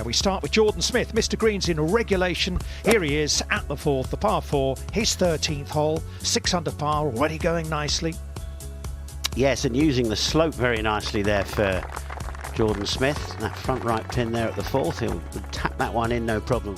We start with Jordan Smith, Mr. Green's in regulation. Here he is at the 4th, the par 4, his 13th hole, 6 under par, already going nicely. Yes, and using the slope very nicely there for Jordan Smith. That front right pin there at the 4th, he'll tap that one in, no problem.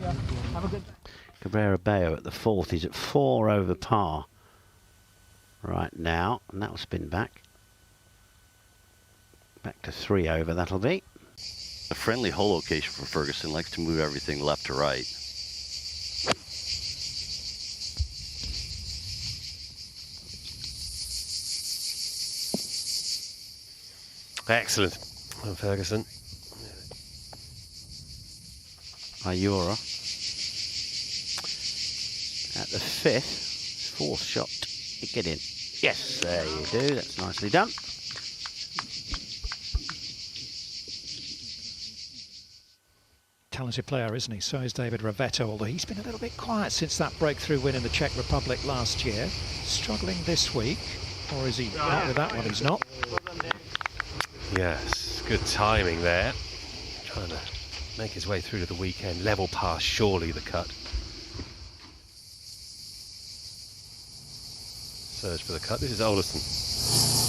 Yeah, have a good day. Cabrera Bello at the 4th, he's at 4 over par right now, and that'll spin back. Back to 3 over, that'll be. A friendly hole location for Ferguson, likes to move everything left to right. Excellent from Ferguson. Ayora at the 5th, 4th shot. Get in. Yes, there you do. That's nicely done. Talented player, isn't he? So is David Ravetto, although he's been a little bit quiet since that breakthrough win in the Czech Republic last year. Struggling this week, or is he not with that one? He's not. Yes, good timing there. Trying to make his way through to the weekend. Level pass, surely the cut. Surge for the cut. This is Olesen,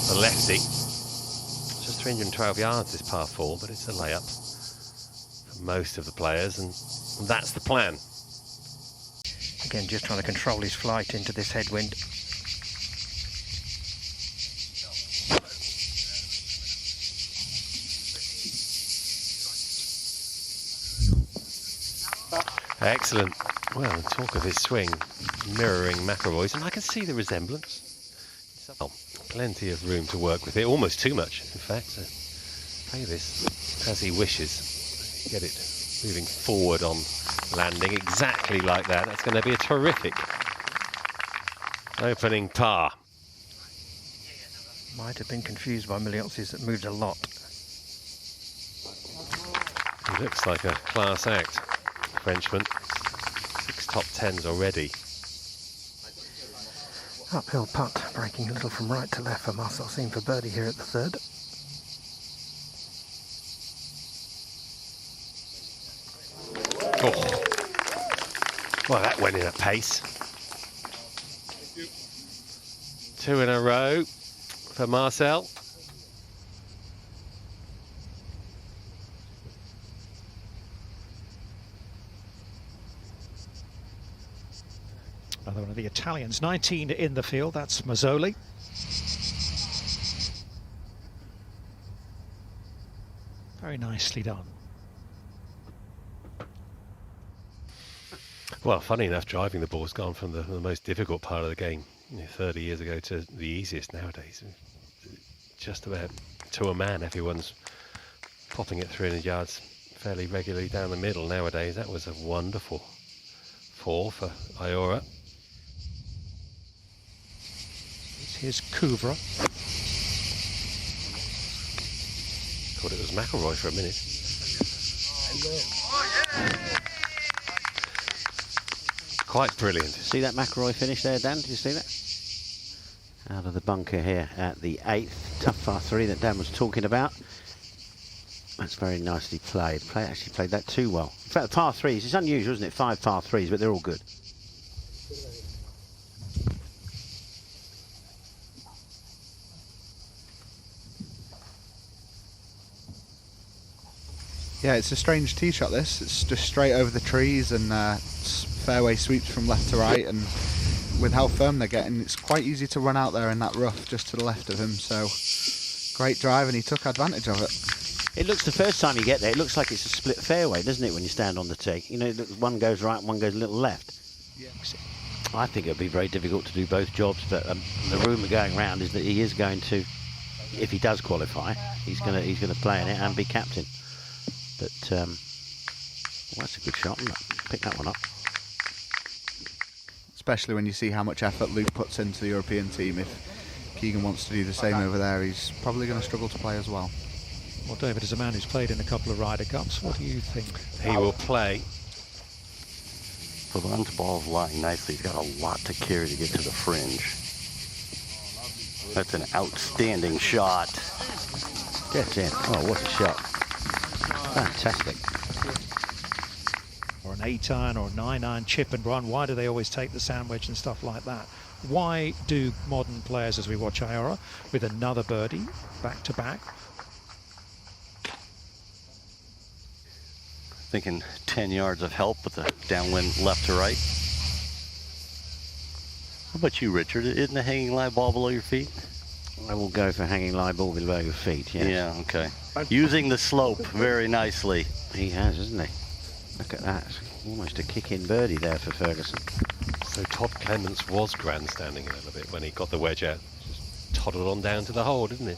the lefty. Just 312 yards this par 4, but it's a layup for most of the players, and that's the plan. Again, just trying to control his flight into this headwind. Excellent. Well, talk of his swing mirroring McIlroy's, and I can see the resemblance. Well, plenty of room to work with it, almost too much, in fact. So play this as he wishes. Get it moving forward on landing, exactly like that. That's going to be a terrific opening par. Might have been confused by Miliotti's that moved a lot. He looks like a class act, Frenchman. 6 top 10s already. Uphill putt, breaking a little from right to left for Marcel Siem for birdie here at the 3rd. Oh. Well, that went in at pace. 2 in a row for Marcel. Another one of the Italians, 19 in the field, that's Mazzoli. Very nicely done. Well, funny enough, driving the ball's gone from the most difficult part of the game 30 years ago to the easiest nowadays. Just about to a man, everyone's popping it 300 yards fairly regularly down the middle nowadays. That was a wonderful 4 for Ayora. Here's Kuvra. Thought it was McIlroy for a minute. Quite brilliant. See that McIlroy finish there, Dan? Did you see that? Out of the bunker here at the 8th. Tough par 3 that Dan was talking about. That's very nicely played. Actually played that too well. In fact, the par 3s, it's unusual, isn't it? 5 par 3s, but they're all good. Yeah, it's a strange tee shot, this. It's just straight over the trees and fairway sweeps from left to right, and with how firm they're getting, it's quite easy to run out there in that rough just to the left of him. So great drive, and he took advantage of it. It looks, the first time you get there, it looks like it's a split fairway, doesn't it, when you stand on the tee? You know, one goes right and one goes a little left. Yeah. I think it would be very difficult to do both jobs, but the rumour going around is that he is going to, if he does qualify, he's going to play in it and be captain. But well, that's a good shot, isn't it? Pick that one up. Especially when you see how much effort Luke puts into the European team. If Keegan wants to do the same over there, he's probably going to struggle to play as well. Well, David, as a man who's played in a couple of Ryder Cups, what do you think? He will play. For the runs ball's lying nicely, he's got a lot to carry to get to the fringe. That's an outstanding shot. Gets in. Oh, what a shot. Fantastic. Or an 8-iron or 9-iron chip and run. Why do they always take the sandwich and stuff like that? Why do modern players, as we watch Iora, with another birdie, back to back? Thinking 10 yards of help with the downwind left to right. How about you, Richard? Isn't the hanging live ball below your feet? I will go for hanging live ball below your feet, yes. Yeah, okay. Using the slope very nicely. He has, isn't he? Look at that. Almost a kick-in birdie there for Ferguson. So Todd Clements was grandstanding a little bit when he got the wedge out. Just toddled on down to the hole, didn't it?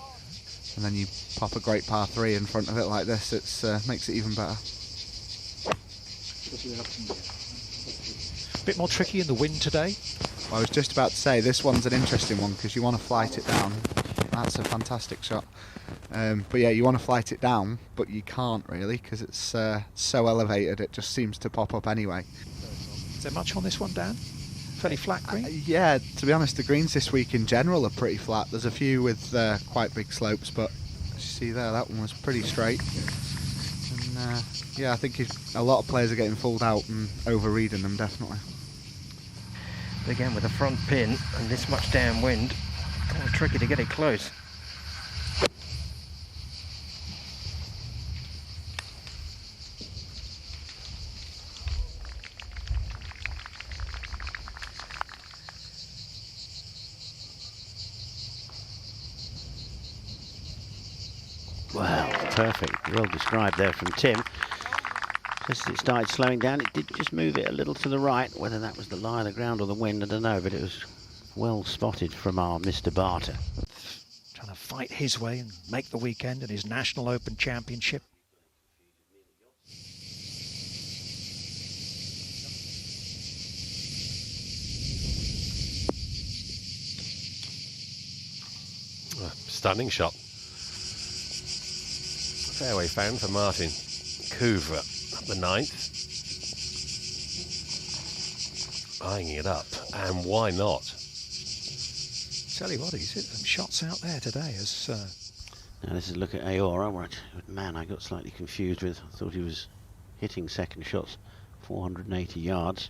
And then you pop a great par 3 in front of it like this, it makes it even better. A bit more tricky in the wind today. Well, I was just about to say, this one's an interesting one because you want to flight it down. That's a fantastic shot. But yeah, you want to flight it down, but you can't really because it's so elevated, it just seems to pop up anyway. Is there much on this one, Dan? Fairly flat green? Yeah, to be honest, the greens this week in general are pretty flat. There's a few with quite big slopes, but as you see there, that one was pretty straight. And yeah, I think a lot of players are getting fooled out and overreading them, definitely. Again, with a front pin and this much downwind, kind of tricky to get it close. Wow, perfect. Well described there from Tim. Just as it started slowing down, it did just move it a little to the right. Whether that was the lie of the ground or the wind, I don't know, but it was well spotted from our Mr. Barter. Trying to fight his way and make the weekend in his National Open Championship. Stunning shot. Fairway found for Martin Couvre up the 9th. Eyeing it up, and why not? Tell you what, he's hit some shots out there today. As Now this is a look at Iora, which, man, I got slightly confused with. I thought he was hitting second shots 480 yards,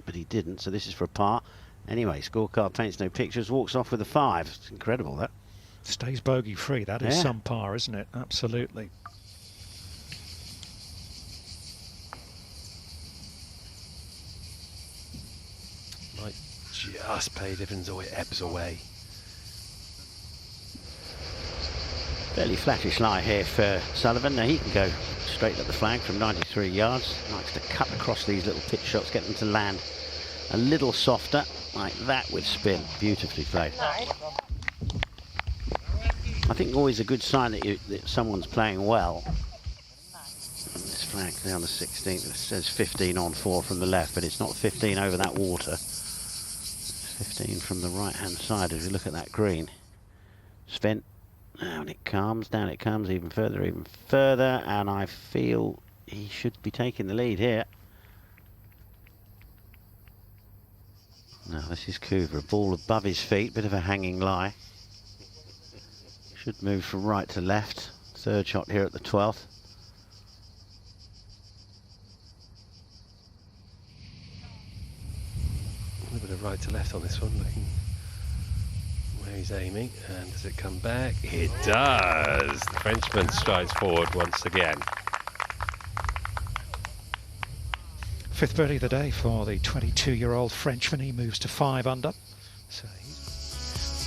but he didn't, so this is for a par. Anyway, scorecard paints no pictures, walks off with a 5. It's incredible, that. stays bogey free. That is some par, isn't it? Absolutely. Might just pay dividends or it ebbs away. Fairly flattish lie here for Sullivan. Now he can go straight up the flag from 93 yards. Likes to cut across these little pitch shots, get them to land a little softer, like that with spin. Beautifully played. I think always a good sign that someone's playing well. And this flag there on the 16th, it says 15 on 4 from the left, but it's not 15 over that water. It's 15 from the right-hand side as you look at that green. Spin. Down it comes, even further, and I feel he should be taking the lead here. Now this is Couvre, a ball above his feet, bit of a hanging lie. Should move from right to left. Third shot here at the 12th. A little bit of right to left on this one, looking where he's aiming. And does it come back? It does! The Frenchman strides forward once again. Fifth birdie of the day for the 22-year-old Frenchman. He moves to 5 under. So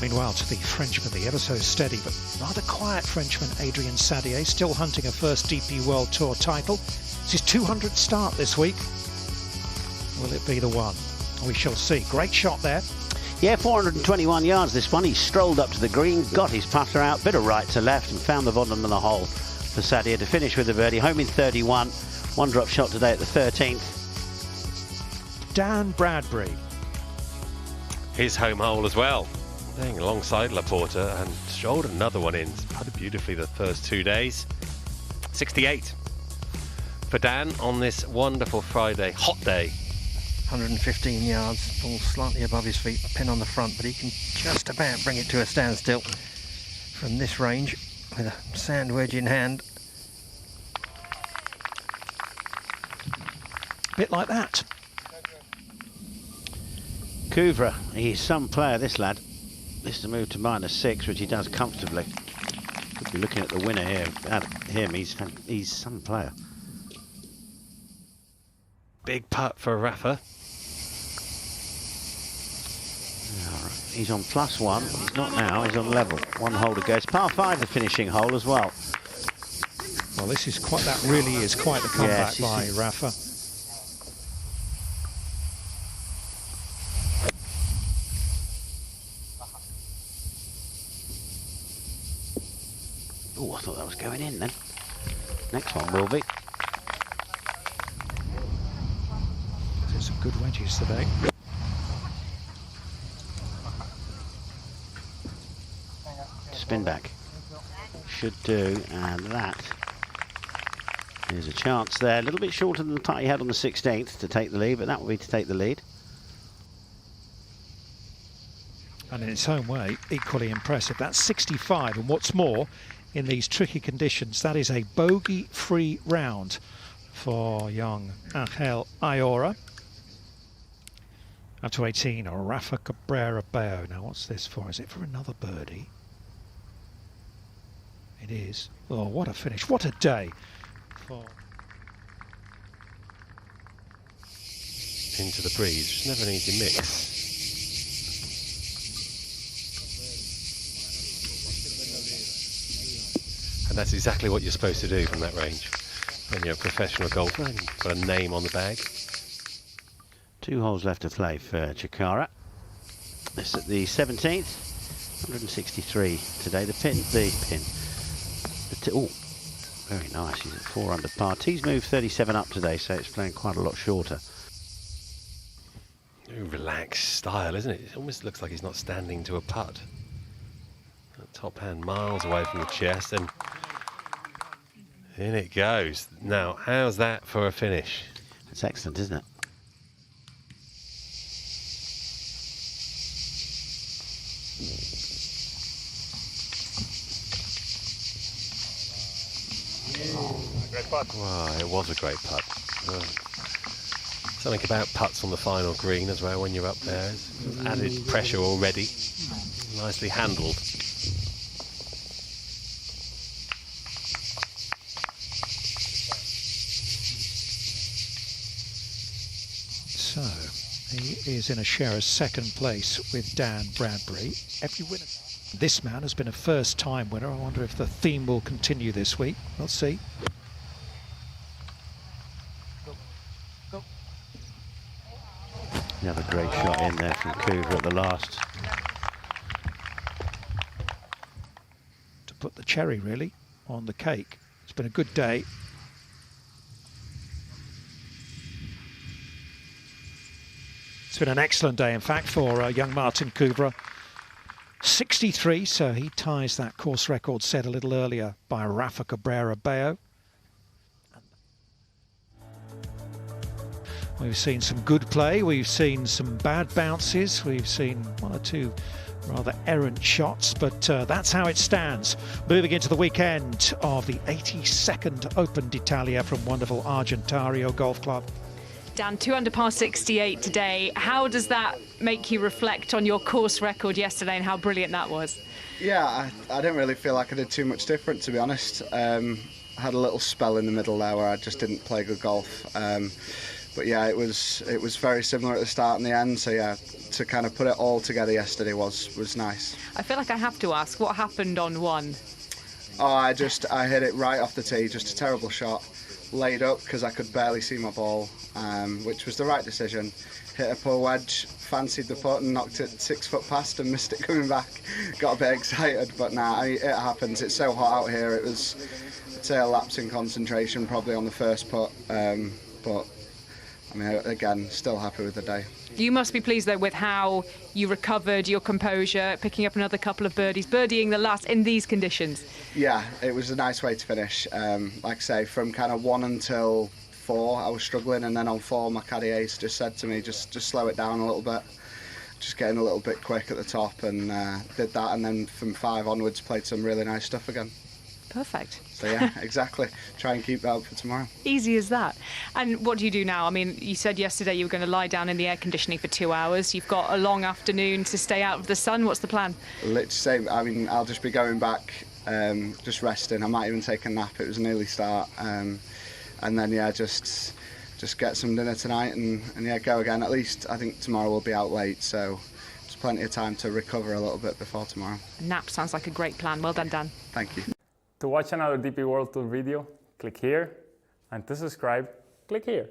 meanwhile, to the Frenchman, the ever so steady but rather quiet Frenchman, Adrien Sadier, still hunting a first DP World Tour title. It's his 200th start this week. Will it be the one? We shall see. Great shot there. Yeah, 421 yards this one. He strolled up to the green, got his putter out, bit of right to left, and found the bottom of the hole for Sadier to finish with a birdie. Home in 31. One drop shot today at the 13th. Dan Bradbury. His home hole as well. Playing alongside Laporta and strolled another one in. Putted beautifully the first 2 days. 68 for Dan on this wonderful Friday, hot day. 115 yards, ball slightly above his feet, pin on the front, but he can just about bring it to a standstill from this range. with a sand wedge in hand. Bit like that. Couvra, he's some player, this lad. This to move to -6, which he does comfortably. Could be looking at the winner here. At him, he's some player. Big putt for Rafa. He's on +1. He's not now. He's on level. One hole to go. It's par 5, the finishing hole as well. Well, this is quite. That really is quite the comeback by Rafa. Oh, I thought that was going in then. Next one will be. There's some good wedges today. Spin back. Should do, and that is a chance there. A little bit shorter than the putt he had on the 16th to take the lead, but that will be to take the lead. And in its own way, equally impressive. That's 65, and what's more, in these tricky conditions, that is a bogey-free round for young Angel Ayora. Up to 18, Rafa Cabrera Bello. Now, what's this for? Is it for another birdie? It is. Oh, what a finish. What a day. Into the breeze. Just never an easy mix. And that's exactly what you're supposed to do from that range. When you're a professional golfer and you've got a name on the bag. 2 holes left to play for Chikara. This at the 17th. 163 today. Oh, very nice. He's at 4 under par. Tees moved 37 up today, so it's playing quite a lot shorter. Relaxed style, isn't it? It almost looks like he's not standing to a putt. That top hand miles away from the chest, and in it goes. Now, how's that for a finish? That's excellent, isn't it? Great putt. Wow, it was a great putt. Something about putts on the final green as well when you're up there. It's added pressure already. Nicely handled. So, he is in a share of second place with Dan Bradbury. Every winner. This man has been a first-time winner. I wonder if the theme will continue this week. We'll see. Another great shot in there from Couvra at the last. To put the cherry, really, on the cake. It's been a good day. It's been an excellent day, in fact, for young Martin Couvra. 63, so he ties that course record set a little earlier by Rafa Cabrera Bello. We've seen some good play, we've seen some bad bounces, we've seen 1 or 2 rather errant shots, but that's how it stands. Moving into the weekend of the 82nd Open d'Italia from wonderful Argentario Golf Club. Dan, 2 under par 68 today. How does that make you reflect on your course record yesterday and how brilliant that was? Yeah, I don't really feel like I did too much different, to be honest. I had a little spell in the middle there where I just didn't play good golf. But yeah, it was very similar at the start and the end. So yeah, to kind of put it all together yesterday was nice. I feel like I have to ask, what happened on 1? Oh, I hit it right off the tee, just a terrible shot. Laid up because I could barely see my ball, which was the right decision. Hit a poor wedge, fancied the putt and knocked it 6 foot past and missed it coming back. Got a bit excited, but nah, it happens. It's so hot out here. It was, I'd say, a lapse in concentration probably on the first putt, but I mean, again, still happy with the day. You must be pleased, though, with how you recovered your composure, picking up another couple of birdies, birdieing the last in these conditions. Yeah, it was a nice way to finish. Like I say, from kind of 1 until 4, I was struggling, and then on 4, my caddy Ace just said to me, just slow it down a little bit. Just getting a little bit quick at the top, and did that, and then from 5 onwards, played some really nice stuff again. Perfect. So yeah, exactly. Try and keep that up for tomorrow. Easy as that. And what do you do now? I mean, you said yesterday you were going to lie down in the air conditioning for 2 hours. You've got a long afternoon to stay out of the sun. What's the plan? Literally same. I mean, I'll just be going back, just resting. I might even take a nap. It was an early start, and then yeah, just get some dinner tonight and yeah, go again. At least I think tomorrow we'll be out late, so there's plenty of time to recover a little bit before tomorrow. A nap sounds like a great plan. Well done, Dan. Thank you. To watch another DP World Tour video, click here, and to subscribe, click here.